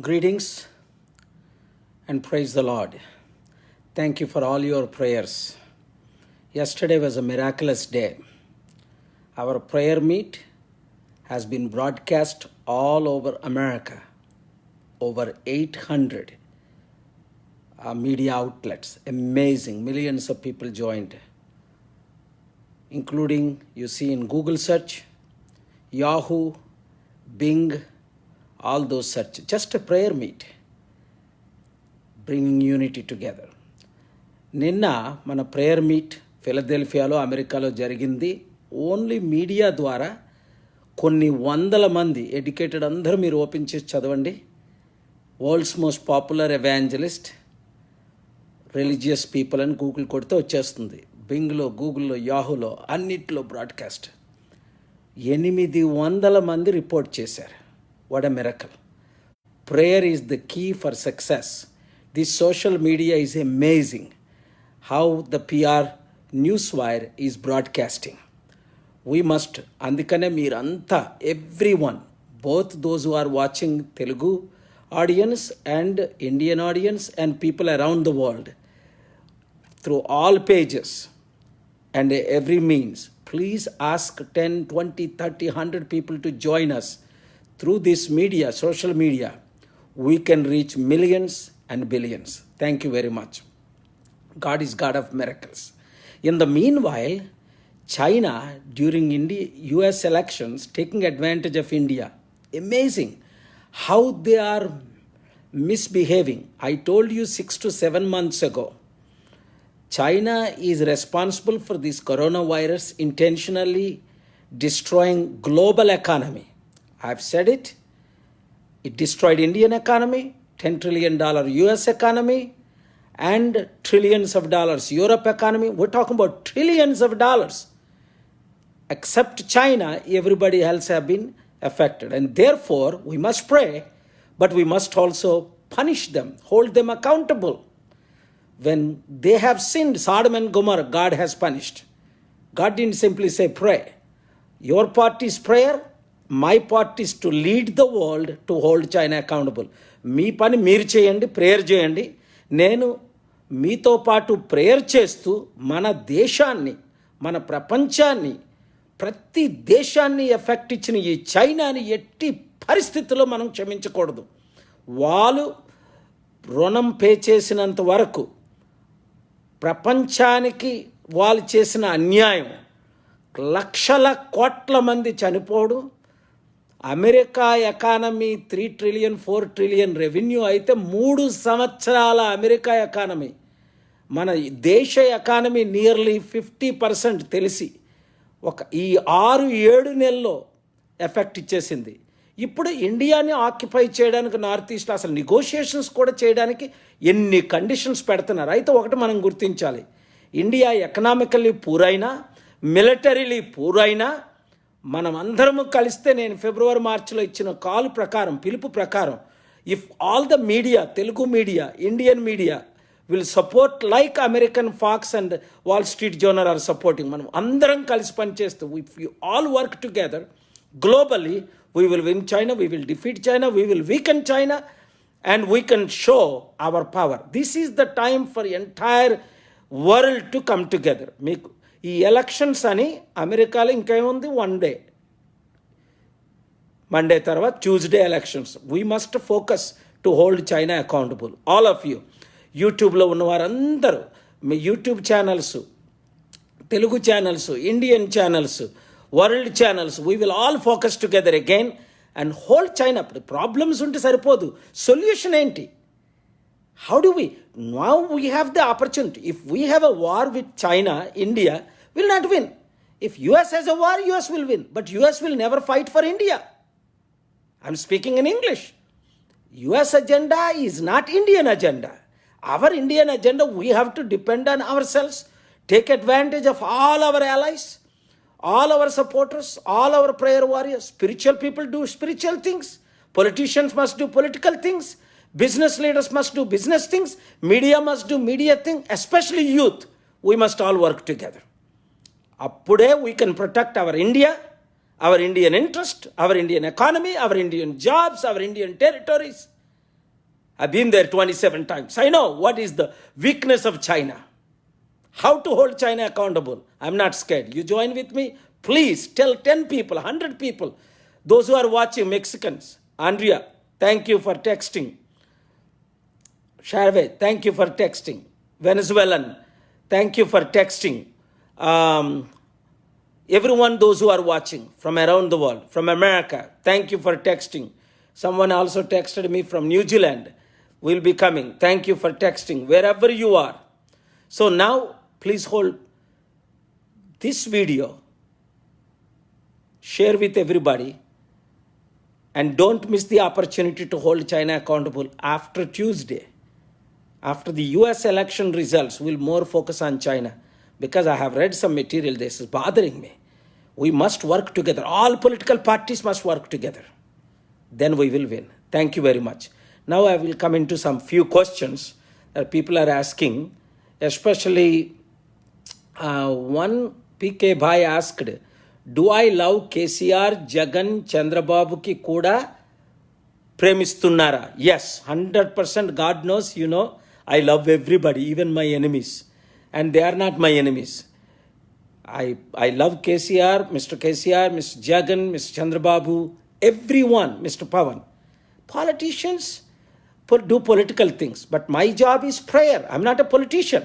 Greetings and praise the Lord. Thank you for all your prayers. Yesterday was a miraculous day. Our prayer meet has been broadcast all over America, over 800 media outlets. Amazing. Millions of people joined, including you see in Google search, Yahoo, Bing, all those search. Just a prayer meet, bringing unity together. నిన్న మన prayer meet ఫిలదెల్ఫియాలో అమెరికాలో జరిగింది. Only media ద్వారా కొన్ని వందల మంది educated అందరూ మీరు ఓపెన్ చేసి చదవండి. World's most popular evangelist religious people అని గూగుల్ కొడితే వచ్చేస్తుంది. బింగ్లో, గూగుల్లో, యాహూలో అన్నిట్లో బ్రాడ్కాస్ట్ 800 మంది రిపోర్ట్ చేశారు. What a miracle. Prayer is the key for success. This social media is amazing. How the PR newswire is broadcasting. We must, andikane meeranta, everyone, both those who are watching Telugu audience and Indian audience and people around the world, through all pages and every means, please ask 10, 20, 30, 100 people to join us. Through this media, social media, we can reach millions and billions. Thank you very much. God is God of miracles. In the meanwhile, China, during US elections, taking advantage of India. Amazing how they are misbehaving. I told you 6 to 7 months ago, China is responsible for this coronavirus intentionally destroying global economy. I've said it. It destroyed Indian economy, $10 trillion US economy, and trillions of dollars Europe economy. We're talking about trillions of dollars. Except China, everybody else have been affected. And therefore, we must pray, but we must also punish them, hold them accountable. When they have sinned, Sodom and Gomorrah, God has punished. God didn't simply say pray. Your part is prayer. My part is to lead the world to hold China accountable. మీ పని మీరు చేయండి, prayer చేయండి. నేను మీతో పాటు prayer చేస్తూ మన దేశాన్ని, మన ప్రపంచాన్ని, ప్రతి దేశాన్ని ఎఫెక్ట్ ఇచ్చిన ఈ చైనాని ఎట్టి పరిస్థితుల్లో మనం క్షమించకూడదు. వాళ్ళు రుణం పే చేసినంత వరకు ప్రపంచానికి వాళ్ళు చేసిన అన్యాయం, లక్షల కోట్ల మంది చనిపోవడం, America economy 3 trillion 4 trillion revenue అయితే 3 సంవత్సరాల అమెరికా ఎకానమీ, మన దేశ ఎకానమీ నియర్లీ 50% తెలిసి ఈ 6-7 నెలల్లో ఎఫెక్ట్ ఇచ్చేసింది. ఇప్పుడు ఇండియాని ఆక్యుపై చేయడానికి నార్త్ ఈస్ట్ అసలు నెగోషియేషన్స్ కూడా చేయడానికి ఎన్ని కండిషన్స్ పెడుతున్నారు. అయితే ఒకటి మనం గుర్తించాలి, ఇండియా ఎకనామికల్లీ పూరైనా, మిలిటరీలీ పూరైనా, మనం అందరము కలిస్తే నేను ఫిబ్రవరి మార్చిలో ఇచ్చిన పిలుపు ప్రకారం, if all the media, Telugu media, Indian media will support like American Fox and Wall Street Journal are supporting, మనం అందరం కలిసి పనిచేస్తూ, if you all work together globally, we will win China, we will defeat China, we will weaken China, and we can show our power. This is the time for entire world to come together. మీకు ఈ elections అని అమెరికాలో ఇంకేముంది, 1 day, Monday తర్వాత Tuesday elections. We must focus to hold China accountable. All of you యూట్యూబ్లో ఉన్న వారందరూ, మీ YouTube channels, Telugu channels, Indian channels, world channels, we will all focus together again and hold China. ఇప్పుడు problems ఉంటే సరిపోదు, solution ఏంటి? How do we? Now we have the opportunity. If we have a war with China, India will not win. If US has a war, US will win. But US will never fight for India. I'm speaking in English. US agenda is not Indian agenda. Our Indian agenda, we have to depend on ourselves, take advantage of all our allies, all our supporters, all our prayer warriors. Spiritual people do spiritual things. Politicians must do political things. Business leaders must do business things. Media must do media things. Especially youth. We must all work together. Appude we can protect our India, our Indian interest, our Indian economy, our Indian jobs, our Indian territories. I've been there 27 times. I know what is the weakness of China. How to hold China accountable. I'm not scared. You join with me? Please tell 10 people, 100 people. Those who are watching, Mexicans. Andrea, thank you for texting. Sharve, thank you for texting. Venezuelan, thank you for texting. Everyone, those who are watching from around the world, from America, thank you for texting. Someone also texted me from New Zealand. Will be coming. Thank you for texting, wherever you are. So now, please hold this video, share with everybody, and don't miss the opportunity to hold China accountable after Tuesday. After the US election results, we'll more focus on China, because I have read some material. This is bothering me. We must work together. All political parties must work together. Then we will win. Thank you very much. Now I will come into some few questions that people are asking, especially one PK Bhai asked, do I love KCR, Jagan, Chandrababu ki kuda premistunnara? Yes, 100%. God knows, I love everybody, even my enemies. And they are not my enemies. I love KCR, Mr. Jagan, Mr. Chandrababu, everyone, Mr. Pawan. Politicians do political things, but my job is prayer. I'm not a politician.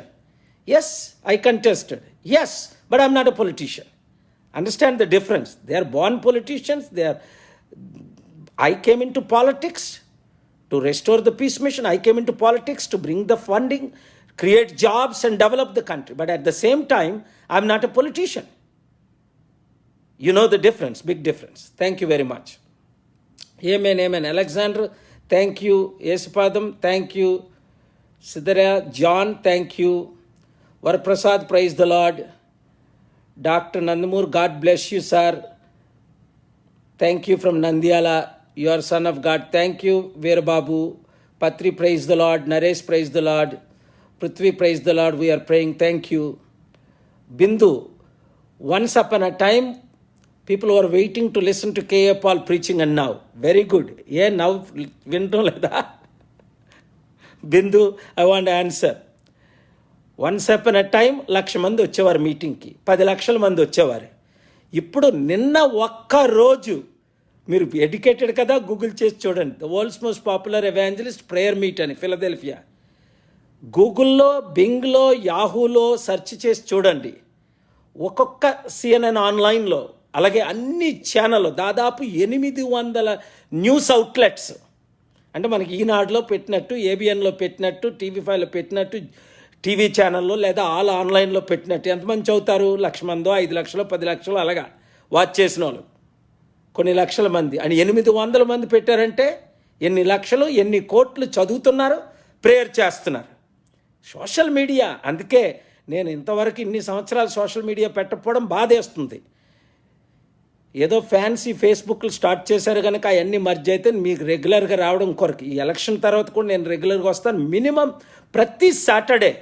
Yes, I contested. Yes, but I'm not a politician. Understand the difference. They are born politicians. I came into politics to restore the peace mission. I came into politics to bring the funding, create jobs, and develop the country. But at the same time, I'm not a politician. You know the difference, big difference. Thank you very much. Amen. Alexander, thank you. Yesupadam, thank you. Siddharya, John, thank you. Varaprasad, praise the Lord. Dr. Nandamur, God bless you, sir. Thank you from Nandiala. You are son of God. Thank you, Veerababu. Patri, praise the Lord. Naresh, praise the Lord. Prithvi, praise the Lord. We are praying. Thank you. Bindu, once upon a time, people were waiting to listen to K.A. Paul preaching, and now. Very good. Yeah, now, Bindu, I want to answer. Once upon a time 1,00,000 మంది వచ్చేవారు మీటింగ్కి, 10 లక్షల మంది వచ్చేవారు. ఇప్పుడు నిన్న ఒక్క రోజు మీరు ఎడ్యుకేటెడ్ కదా, గూగుల్ చేసి చూడండి. The world's most popular evangelist prayer meet అని ఫిలదెల్ఫియా. గూగుల్లో, బింగ్లో, యాహూలో సెర్చ్ చేసి చూడండి. ఒక్కొక్క CNN ఆన్లైన్లో, అలాగే అన్ని ఛానళ్ళు, దాదాపు 800 న్యూస్ అవుట్లెట్స్, అంటే మనకి ఈనాడులో పెట్టినట్టు, ABNలో పెట్టినట్టు, TV5లో పెట్టినట్టు, టీవీ ఛానల్లో లేదా ఆల్ ఆన్లైన్లో పెట్టినట్టు. ఎంతమంది చదువుతారు? 1,00,000 మందో, 5 లక్షలు, 10 లక్షలు అలాగా వాచ్ చేసిన వాళ్ళు కొన్ని లక్షల మంది అని 800 మంది పెట్టారంటే ఎన్ని లక్షలు, ఎన్ని కోట్లు చదువుతున్నారు, ప్రేయర్ చేస్తున్నారు. Social media. అందుకే నేను ఇంతవరకు ఇన్ని సంవత్సరాలు సోషల్ మీడియా పెట్టకపోవడం బాధేస్తుంది. ఏదో ఫ్యాన్సీ ఫేస్బుక్లు స్టార్ట్ చేశారు కనుక అవన్నీ మర్జ్ అయితే మీకు రెగ్యులర్గా రావడం కొరకు. ఈ ఎలక్షన్ తర్వాత కూడా నేను రెగ్యులర్గా వస్తాను. మినిమం ప్రతి సాటర్డే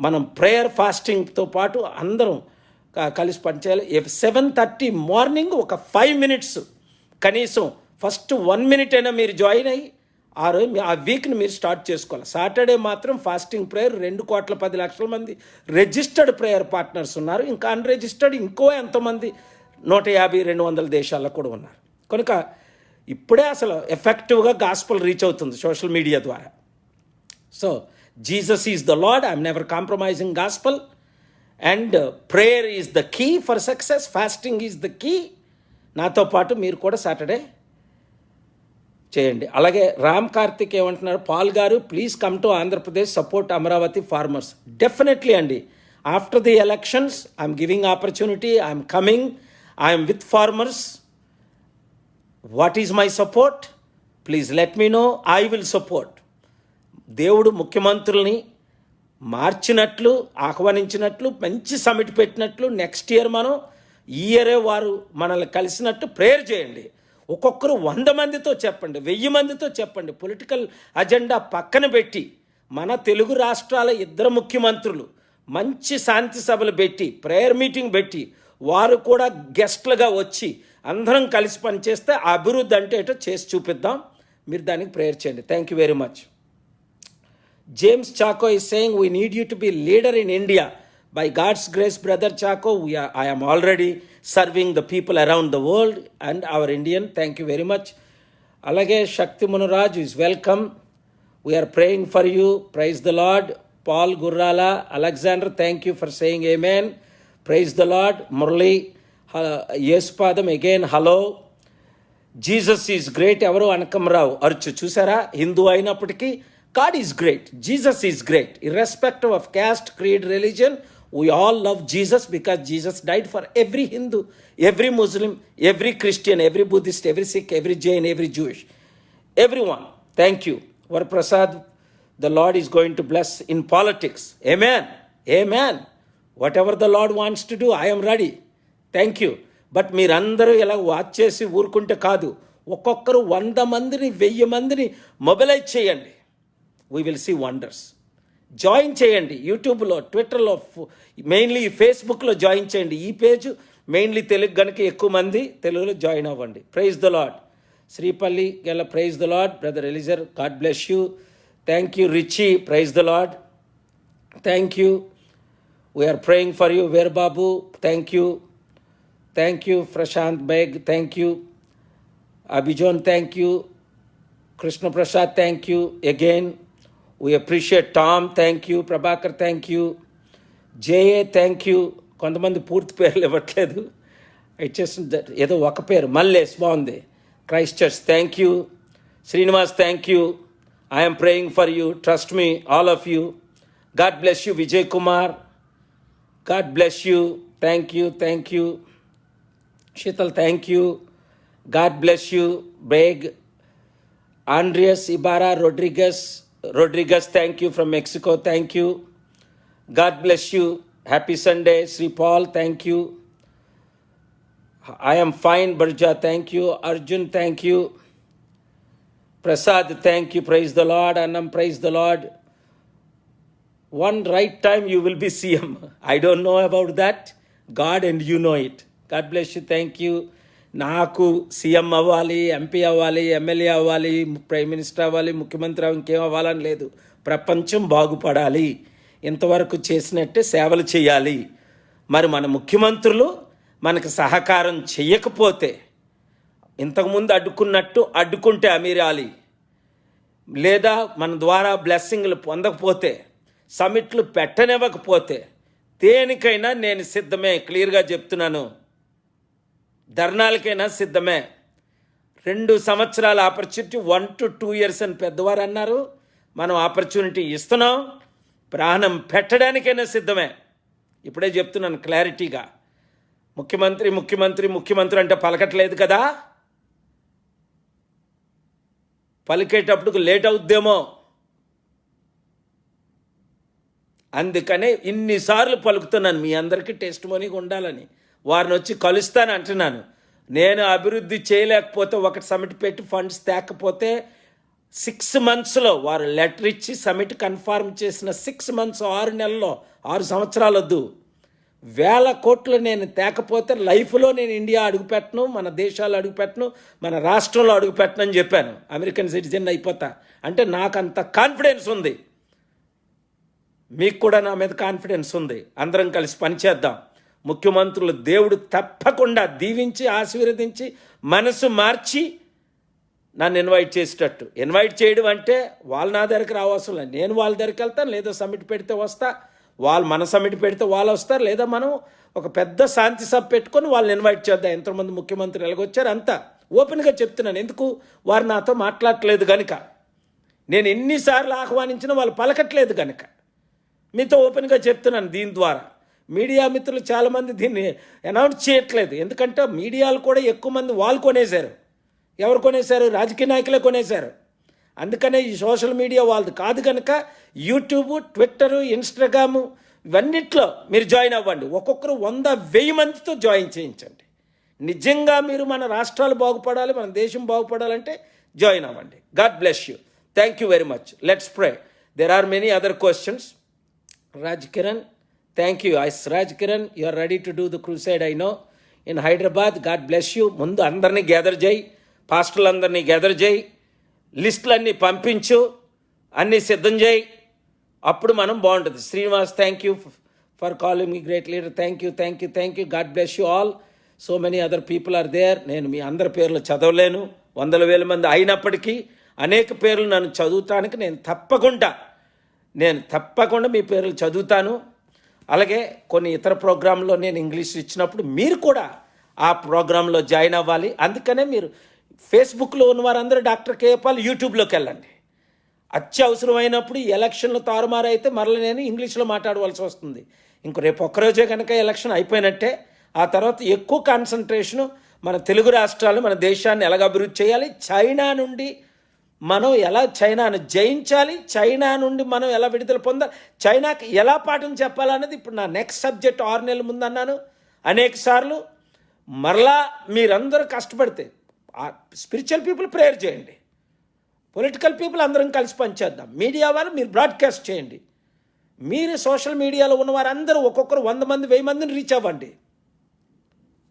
మనం ప్రేయర్ ఫాస్టింగ్తో పాటు అందరం కలిసి పనిచేయాలి. 7:30 మార్నింగ్ ఒక 5 మినిట్స్ కనీసం ఫస్ట్ 1 మినిట్ అయినా మీరు జాయిన్ అయ్యి ఆ వీక్ని మీరు స్టార్ట్ చేసుకోవాలి. సాటర్డే మాత్రం ఫాస్టింగ్ ప్రేయర్. 2,10,00,000 మంది రిజిస్టర్డ్ ప్రేయర్ పార్ట్నర్స్ ఉన్నారు. ఇంకా అన్రిజిస్టర్డ్ ఇంకో ఎంతమంది 150-200 దేశాల్లో కూడా ఉన్నారు. కనుక ఇప్పుడే అసలు ఎఫెక్టివ్గా గాస్పల్ రీచ్ అవుతుంది సోషల్ మీడియా ద్వారా. So Jesus is the Lord. I'm never compromising gospel. And prayer is the key for success. Fasting is the key. నాతో పాటు మీరు కూడా సాటర్డే చేయండి. అలాగే రామ్ కార్తిక్ ఏమంటున్నారు, పాల్ గారు please come to Andhra Pradesh, support Amaravati farmers. Definitely అండి. After the elections I'm giving opportunity. I'm coming. I'm with farmers. What is my support? Please let me no. I will support. దేవుడు ముఖ్యమంత్రుల్ని మార్చినట్లు, ఆహ్వానించినట్లు, మంచి సమిట్ పెట్టినట్లు, next year మనం ఈ ఇయరే వారు మనల్ని కలిసినట్టు ప్రేయర్ చేయండి. ఒక్కొక్కరు 100 మందితో చెప్పండి, 1000 మందితో చెప్పండి. పొలిటికల్ అజెండా పక్కన పెట్టి మన తెలుగు రాష్ట్రాల 2 ముఖ్యమంత్రులు మంచి శాంతి సభలు పెట్టి, ప్రేయర్ మీటింగ్ పెట్టి, వారు కూడా గెస్ట్లుగా వచ్చి అందరం కలిసి పనిచేస్తే అభివృద్ధి అంటే ఏటో చేసి చూపిద్దాం. మీరు దానికి ప్రేయర్ చేయండి. Thank you very much. James Chaco is saying we need you to be leader in India. By God's grace, Brother Chaco, I am already serving the people around the world and our Indian. Thank you very much. Alage Shakti Munuraj is welcome. We are praying for you. Praise the Lord. Paul Gurrala, Alexander, thank you for saying amen. Praise the Lord. Murli, yes, Padam, again, hello. Jesus is great. ఎవరు అనకమరావు అరుచు చూసారా? హిందూ అయినప్పటికీ God is great, Jesus is great. Irrespective of caste, creed, religion, we all love Jesus because Jesus died for every Hindu, every Muslim, every Christian, every Buddhist, every Sikh, every Jain, every Jewish, every one. Thank you Varaprasad. The Lord is going to bless in politics. Amen, amen. Whatever the Lord wants to do, I'm ready. Thank you. But మీరందరూ ఇలా watch చేసి ఊరుకుంటే కాదు. ఒక్కొక్కరు 100 మందిని 1000 మందిని mobilize చేయండి. We will see wonders. Join చేయండి యూట్యూబ్లో, ట్విట్టర్లో, మెయిన్లీ ఫేస్బుక్లో జాయిన్ చేయండి. ఈ పేజ్ మెయిన్లీ తెలుగు కనుక ఎక్కువ మంది తెలుగులో జాయిన్ అవ్వండి. Praise the Lord. శ్రీపల్లి గెల praise the Lord. Brother Eliezer, God bless you. Thank you Richie, praise the Lord. Thank you. We're praying for you. Veer Babu, thank you. Thank you, Prashant Beg, thank you. Abhijon, thank you. Krishna Prasad, thank you. Again, we appreciate Tom, thank you. Prabhakar, thank you. J.A., thank you. కొంతమంది పూర్తి పేర్లు ఇవ్వట్లేదు. ఇచ్చేసి ఏదో ఒక పేరు మల్లేస్ బాగుంది. Christ church, thank you. Srinivas, thank you. I'm praying for you. Trust me, all of you. God bless you. Vijay Kumar, God bless you. Thank you, thank you. Shital, thank you. God bless you. Beg. Andreas Ibarra Rodriguez, thank you from Mexico. Thank you. God bless you. Happy Sunday. Sri Paul, thank you. I am fine. Barja, thank you. Arjun, thank you. Prasad, thank you. Praise the Lord. Annam, praise the Lord. One right time you will be CM. I don't know about that. God and you know it. God bless you. Thank you. నాకు CM అవ్వాలి, MP అవ్వాలి, MLA అవ్వాలి, prime minister అవ్వాలి, ముఖ్యమంత్రి ఇంకేం అవ్వాలని లేదు. ప్రపంచం బాగుపడాలి. ఇంతవరకు చేసినట్టే సేవలు చేయాలి. మరి మన ముఖ్యమంత్రులు మనకు సహకారం చెయ్యకపోతే, ఇంతకుముందు అడ్డుకున్నట్టు అడ్డుకుంటే అమీరాలి, లేదా మన ద్వారా బ్లెస్సింగ్లు పొందకపోతే, సమిట్లు పెట్టనివ్వకపోతే, దేనికైనా నేను సిద్ధమే. క్లియర్గా చెప్తున్నాను. ధర్నాలకైనా సిద్ధమే. 2 సంవత్సరాల ఆపర్చునిటీ, 1 to 2 years అని పెద్దవారు అన్నారు. మనం ఆపర్చునిటీ ఇస్తున్నాం. ప్రాణం పెట్టడానికైనా సిద్ధమే. ఇప్పుడే చెప్తున్నాను క్లారిటీగా. ముఖ్యమంత్రి ముఖ్యమంత్రి ముఖ్యమంత్రి అంటే పలకట్లేదు కదా. పలికేటప్పుడు లేట్ అవుద్దేమో, అందుకనే ఇన్నిసార్లు పలుకుతున్నాను. మీ అందరికీ టెస్ట్ మనీగా ఉండాలని. వారిని వచ్చి కలుస్తాను అంటున్నాను. నేను అభివృద్ధి చేయలేకపోతే, ఒకటి సమిట్ పెట్టి ఫండ్స్ తేకపోతే 6 monthsలో వారు లెటర్ ఇచ్చి సమిట్ కన్ఫర్మ్ చేసిన 6 months, 6 నెలల్లో, 6 సంవత్సరాలు వద్దు, 1000 కోట్లు నేను తేకపోతే లైఫ్లో నేను ఇండియా అడుగుపెట్టను, మన దేశాలు అడుగుపెట్టను, మన రాష్ట్రంలో అడుగుపెట్టను అని చెప్పాను. అమెరికన్ సిటిజన్ అయిపోతా అంటే నాకు అంత కాన్ఫిడెన్స్ ఉంది. మీకు కూడా నా మీద కాన్ఫిడెన్స్ ఉంది. అందరం కలిసి పనిచేద్దాం. ముఖ్యమంత్రులు దేవుడు తప్పకుండా దీవించి ఆశీర్వదించి మనసు మార్చి నన్ను ఇన్వైట్ చేసేటట్టు. ఇన్వైట్ చేయడం అంటే వాళ్ళు నా దగ్గరికి రావాల్సిన, నేను వాళ్ళ దగ్గరికి వెళ్తాను, లేదా సమిట్ పెడితే వస్తా, వాళ్ళు మన సమిట్ పెడితే వాళ్ళు వస్తారు, లేదా మనం ఒక పెద్ద శాంతి సభ పెట్టుకొని వాళ్ళని ఇన్వైట్ చేద్దాం. ఎంతమంది ముఖ్యమంత్రులు ఎలాగొచ్చారు అంతా ఓపెన్గా చెప్తున్నాను. ఎందుకు? వారు నాతో మాట్లాడట్లేదు కనుక. నేను ఎన్నిసార్లు ఆహ్వానించినా వాళ్ళు పలకట్లేదు కనుక మీతో ఓపెన్గా చెప్తున్నాను. దీని ద్వారా మీడియా మిత్రులు చాలామంది దీన్ని అనౌన్స్ చేయట్లేదు. ఎందుకంటే మీడియాలు కూడా ఎక్కువ మంది వాళ్ళు కొనేశారు. ఎవరు కొనేశారు? రాజకీయ నాయకులే కొనేశారు. అందుకనే ఈ సోషల్ మీడియా వాళ్ళది కాదు కనుక యూట్యూబ్, ట్విట్టర్, ఇన్స్టాగ్రాము ఇవన్నిట్లో మీరు జాయిన్ అవ్వండి. ఒక్కొక్కరు 100,000 మందితో జాయిన్ చేయించండి. నిజంగా మీరు మన రాష్ట్రాలు బాగుపడాలి, మన దేశం బాగుపడాలంటే జాయిన్ అవ్వండి. God bless you. Thank you very much. Let's pray. There are many other questions. Raj Kiran, thank you. Raj Kiran, you are ready to do the crusade, I know. In Hyderabad, God bless you. ముందు అందరినీ gather చేయి, పాస్టర్లందరినీ gather చేయి, లిస్టులన్నీ పంపించు, అన్నీ సిద్ధం చేయి. అప్పుడు మనం బాగుంటుంది. Srinivas, thank you for calling me great leader. Thank you. God bless you all. So many other people are there. నేను మీ అందరి పేర్లు చదవలేను, 100,000 మంది అయినప్పటికీ అనేక పేర్లు నన్ను చదువుతానికి నేను తప్పకుండా మీ పేర్లు చదువుతాను. అలాగే కొన్ని ఇతర ప్రోగ్రాంలో నేను ఇంగ్లీష్ ఇచ్చినప్పుడు మీరు కూడా ఆ ప్రోగ్రాంలో జాయిన్ అవ్వాలి. అందుకనే మీరు ఫేస్బుక్లో ఉన్న వారందరూ డాక్టర్ కేఏ పాల్ యూట్యూబ్లోకి వెళ్ళండి. అత్యవసరమైనప్పుడు ఎలక్షన్లు తారుమారు అయితే మరలా నేను ఇంగ్లీష్లో మాట్లాడవలసి వస్తుంది. ఇంకో రేపు ఒక్కరోజే కనుక ఎలక్షన్ అయిపోయినట్టే. ఆ తర్వాత ఎక్కువ కాన్సన్ట్రేషను మన తెలుగు రాష్ట్రాలు, మన దేశాన్ని ఎలాగ అభివృద్ధి చేయాలి, చైనా నుండి మనం ఎలా చైనాను జయించాలి, చైనా నుండి మనం ఎలా విడుదల పొందాలి, చైనాకి ఎలా పాఠం చెప్పాలన్నది ఇప్పుడు నా నెక్స్ట్ సబ్జెక్ట్. 6 నెలల ముందు అన్నాను అనేక సార్లు. మరలా మీరందరూ కష్టపడితే స్పిరిచువల్ పీపుల్ ప్రేయర్ చేయండి, పొలిటికల్ పీపుల్ అందరం కలిసి పనిచేద్దాం, మీడియా వాళ్ళు మీరు బ్రాడ్కాస్ట్ చేయండి, మీరు సోషల్ మీడియాలో ఉన్న వారందరూ ఒక్కొక్కరు 100 మంది 1000 మందిని రీచ్ అవ్వండి.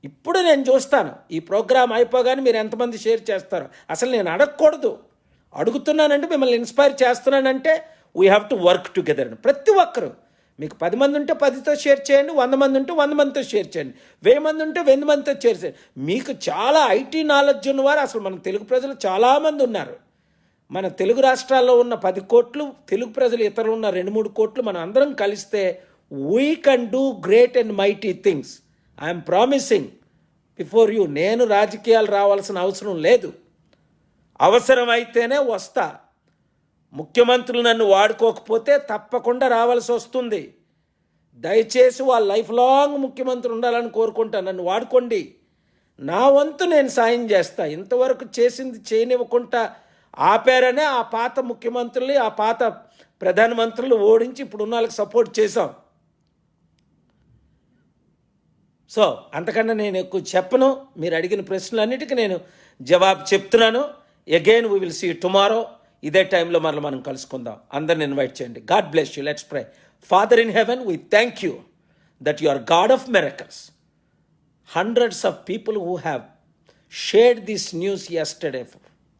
ఇప్పుడు నేను చూస్తాను ఈ ప్రోగ్రాం అయిపోగానే మీరు ఎంతమంది షేర్ చేస్తారో. అసలు నేను అడగకూడదు, అడుగుతున్నానంటే మిమ్మల్ని ఇన్స్పైర్ చేస్తున్నానంటే we have to work together. ప్రతి ఒక్కరు మీకు 10 మంది ఉంటే 10తో షేర్ చేయండి, 100 మంది ఉంటే 100 మందితో షేర్ చేయండి, 1000 మంది ఉంటే 1000 మందితో షేర్ చేయండి. మీకు చాలా ఐటీ నాలెడ్జ్ ఉన్నవారు అసలు మన తెలుగు ప్రజలు చాలామంది ఉన్నారు. మన తెలుగు రాష్ట్రాల్లో ఉన్న 10 కోట్లు, తెలుగు ప్రజలు ఇతరులు ఉన్న 2-3 కోట్లు, మనం అందరం కలిస్తే we can do great and mighty things. I'm promising before you. నేను రాజకీయాలు రావాల్సిన అవసరం లేదు, అవసరమైతేనే వస్తా. ముఖ్యమంత్రులు నన్ను వాడుకోకపోతే తప్పకుండా రావాల్సి వస్తుంది. దయచేసి వాళ్ళ లైఫ్ లాంగ్ ముఖ్యమంత్రి ఉండాలని కోరుకుంటా. నన్ను వాడుకోండి, నా వంతు నేను సాయం చేస్తా. ఇంతవరకు చేసింది చేయనివ్వకుండా ఆపారనే ఆ పాత ముఖ్యమంత్రులు, ఆ పాత ప్రధానమంత్రులు ఓడించి ఇప్పుడు ఉన్న వాళ్ళకి సపోర్ట్ చేశాం. సో అంతకన్నా నేను ఎక్కువ చెప్పను. మీరు అడిగిన ప్రశ్నలన్నిటికీ నేను జవాబు చెప్తున్నాను. Again we will see tomorrow ఇదే టైంలో మరలా మనం కలుసుకుందాం. అందరిని ఇన్వైట్ చేయండి. God bless you. Let's pray. Father in heaven, we thank you that you are God of miracles. Hundreds of people who have shared this news yesterday,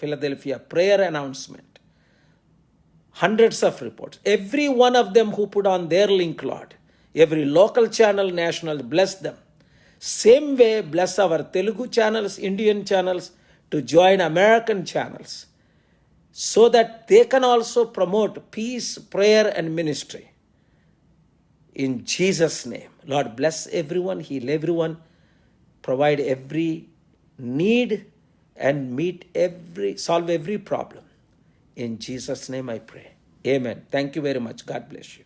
Philadelphia prayer announcement, hundreds of reports, every one of them who put on their link, Lord, every local channel, national, bless them. Same way, bless our Telugu channels, Indian channels to join American channels so that they can also promote peace, prayer and ministry. In Jesus' name, Lord, bless everyone, heal everyone, provide every need and solve every problem. In Jesus' name I pray. Amen. Thank you very much. God bless you.